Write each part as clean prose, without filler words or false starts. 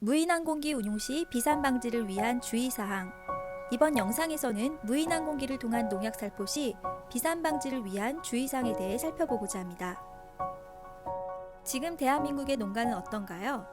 무인항공기 운용 시 비산 방지를 위한 주의사항. 이번 영상에서는 무인항공기를 통한 농약 살포 시 비산 방지를 위한 주의사항에 대해 살펴보고자 합니다. 지금 대한민국의 농가는 어떤가요?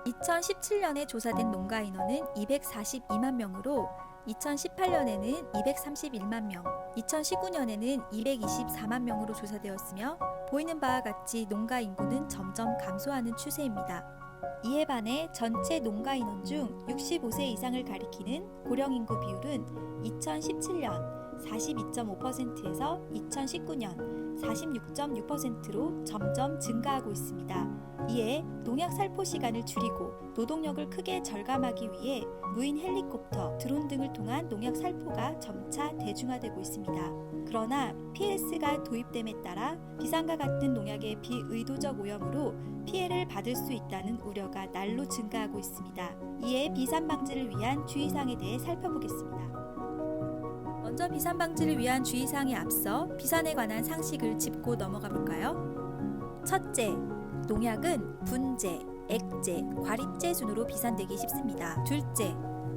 2017년에 조사된 농가 인원은 242만 명으로 2018년에는 231만 명, 2019년에는 224만 명으로 조사되었으며 보이는 바와 같이 농가 인구는 점점 감소하는 추세입니다. 이에 반해 전체 농가 인원 중 65세 이상을 가리키는 고령인구 비율은 2017년 42.5%에서 2019년 46.6%로 점점 증가하고 있습니다. 이에 농약 살포 시간을 줄이고 노동력을 크게 절감하기 위해 무인 헬리콥터, 드론 등을 통한 농약 살포가 점차 대중화되고 있습니다. 그러나 PLS가 도입됨에 따라 비산과 같은 농약의 비의도적 오염으로 피해를 받을 수 있다는 우려가 날로 증가하고 있습니다. 이에 비산 방지를 위한 주의사항에 대해 살펴보겠습니다. 먼저 비산 방지를 위한 주의사항에 앞서 비산에 관한 상식을 짚고 넘어가 볼까요? 첫째, 농약은 분재, 액재, 과립재 순으로 비산되기 쉽습니다. 둘째,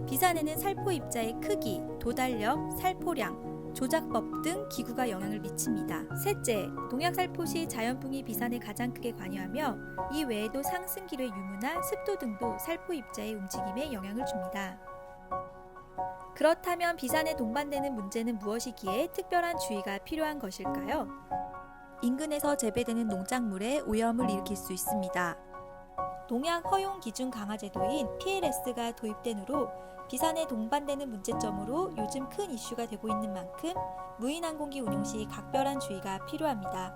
비산에는 살포 입자의 크기, 도달력, 살포량, 조작법 등 기구가 영향을 미칩니다. 셋째, 농약 살포 시 자연풍이 비산에 가장 크게 관여하며 이 외에도 상승기류의 유무나 습도 등도 살포 입자의 움직임에 영향을 줍니다. 그렇다면 비산에 동반되는 문제는 무엇이기에 특별한 주의가 필요한 것일까요? 인근에서 재배되는 농작물에 오염을 일으킬 수 있습니다. 농약 허용 기준 강화 제도인 PLS가 도입된 후로 비산에 동반되는 문제점으로 요즘 큰 이슈가 되고 있는 만큼 무인항공기 운용 시 각별한 주의가 필요합니다.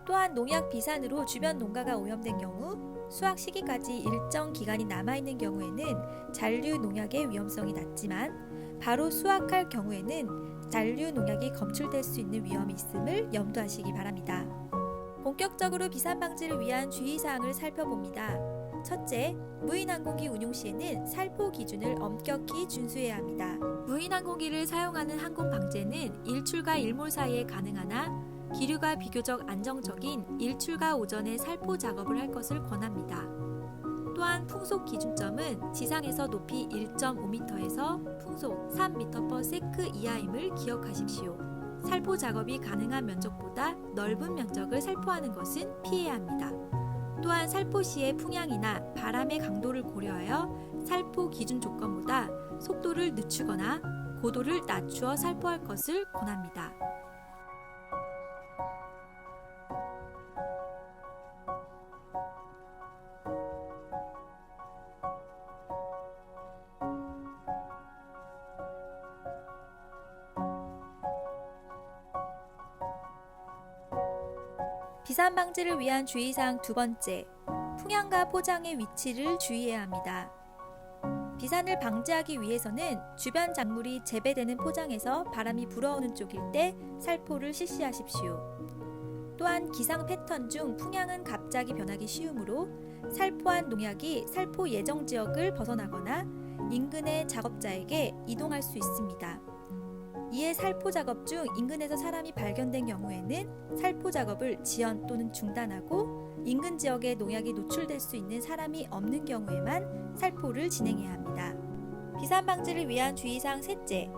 또한 농약 비산으로 주변 농가가 오염된 경우 수확 시기까지 일정 기간이 남아있는 경우에는 잔류 농약의 위험성이 낮지만 바로 수확할 경우에는 잔류 농약이 검출될 수 있는 위험이 있음을 염두하시기 바랍니다. 본격적으로 비산 방지를 위한 주의사항을 살펴봅니다. 첫째, 무인항공기 운용 시에는 살포 기준을 엄격히 준수해야 합니다. 무인항공기를 사용하는 항공 방제는 일출과 일몰 사이에 가능하나 기류가 비교적 안정적인 일출과 오전에 살포 작업을 할 것을 권합니다. 또한 풍속 기준점은 지상에서 높이 1.5m에서 풍속 3m/s 이하임을 기억하십시오. 살포 작업이 가능한 면적보다 넓은 면적을 살포하는 것은 피해야 합니다. 또한 살포 시의 풍향이나 바람의 강도를 고려하여 살포 기준 조건보다 속도를 늦추거나 고도를 낮추어 살포할 것을 권합니다. 비산 방지를 위한 주의사항 두 번째, 풍향과 포장의 위치를 주의해야 합니다. 비산을 방지하기 위해서는 주변 작물이 재배되는 포장에서 바람이 불어오는 쪽일 때 살포를 실시하십시오. 또한 기상 패턴 중 풍향은 갑자기 변하기 쉬우므로 살포한 농약이 살포 예정 지역을 벗어나거나 인근의 작업자에게 이동할 수 있습니다. 이에 살포 작업 중 인근에서 사람이 발견된 경우에는 살포 작업을 지연 또는 중단하고 인근 지역에 농약이 노출될 수 있는 사람이 없는 경우에만 살포를 진행해야 합니다. 비산 방지를 위한 주의사항 셋째,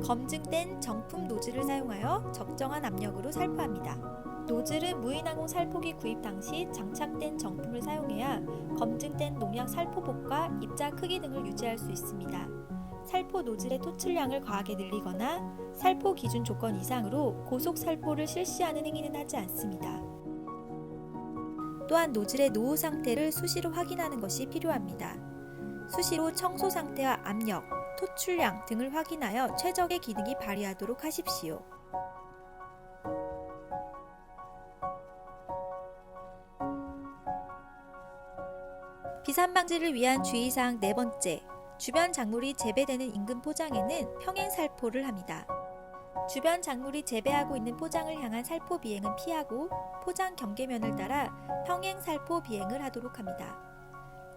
검증된 정품 노즐을 사용하여 적정한 압력으로 살포합니다. 노즐은 무인항공 살포기 구입 당시 장착된 정품을 사용해야 검증된 농약 살포법과 입자 크기 등을 유지할 수 있습니다. 살포 노즐의 토출량을 과하게 늘리거나 살포 기준 조건 이상으로 고속 살포를 실시하는 행위는 하지 않습니다. 또한 노즐의 노후 상태를 수시로 확인하는 것이 필요합니다. 수시로 청소 상태와 압력, 토출량 등을 확인하여 최적의 기능이 발휘하도록 하십시오. 비산 방지를 위한 주의사항 네 번째, 주변 작물이 재배되는 인근 포장에는 평행 살포를 합니다. 주변 작물이 재배하고 있는 포장을 향한 살포 비행은 피하고 포장 경계면을 따라 평행 살포 비행을 하도록 합니다.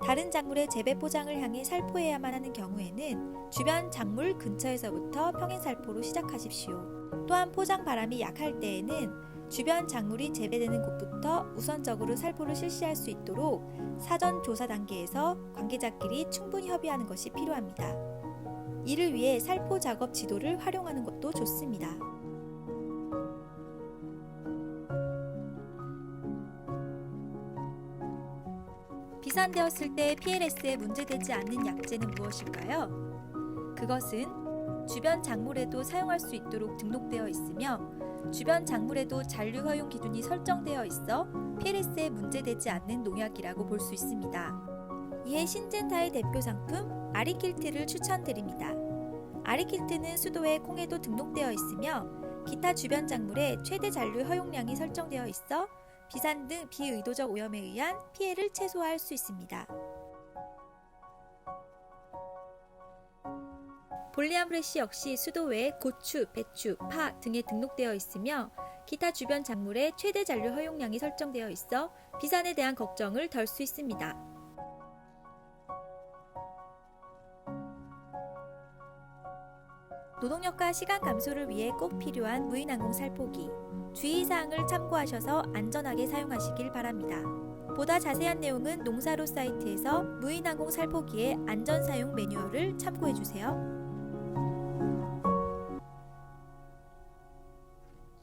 다른 작물의 재배 포장을 향해 살포해야만 하는 경우에는 주변 작물 근처에서부터 평행 살포로 시작하십시오. 또한 포장 바람이 약할 때에는 주변 작물이 재배되는 곳부터 우선적으로 살포를 실시할 수 있도록 사전 조사 단계에서 관계자끼리 충분히 협의하는 것이 필요합니다. 이를 위해 살포 작업 지도를 활용하는 것도 좋습니다. 비산되었을 때 PLS에 문제되지 않는 약재는 무엇일까요? 그것은 주변 작물에도 사용할 수 있도록 등록되어 있으며 주변 작물에도 잔류 허용 기준이 설정되어 있어 PLS에 문제되지 않는 농약이라고 볼 수 있습니다. 이에 신젠타의 대표 상품 아리킬트를 추천드립니다. 아리킬트는 수도에 콩에도 등록되어 있으며 기타 주변 작물에 최대 잔류 허용량이 설정되어 있어 비산 등 비의도적 오염에 의한 피해를 최소화할 수 있습니다. 볼리암브레시 역시 수도 외에 고추, 배추, 파 등에 등록되어 있으며 기타 주변 작물에 최대 잔류 허용량이 설정되어 있어 비산에 대한 걱정을 덜 수 있습니다. 노동력과 시간 감소를 위해 꼭 필요한 무인항공 살포기. 주의사항을 참고하셔서 안전하게 사용하시길 바랍니다. 보다 자세한 내용은 농사로 사이트에서 무인항공 살포기의 안전사용 매뉴얼을 참고해주세요.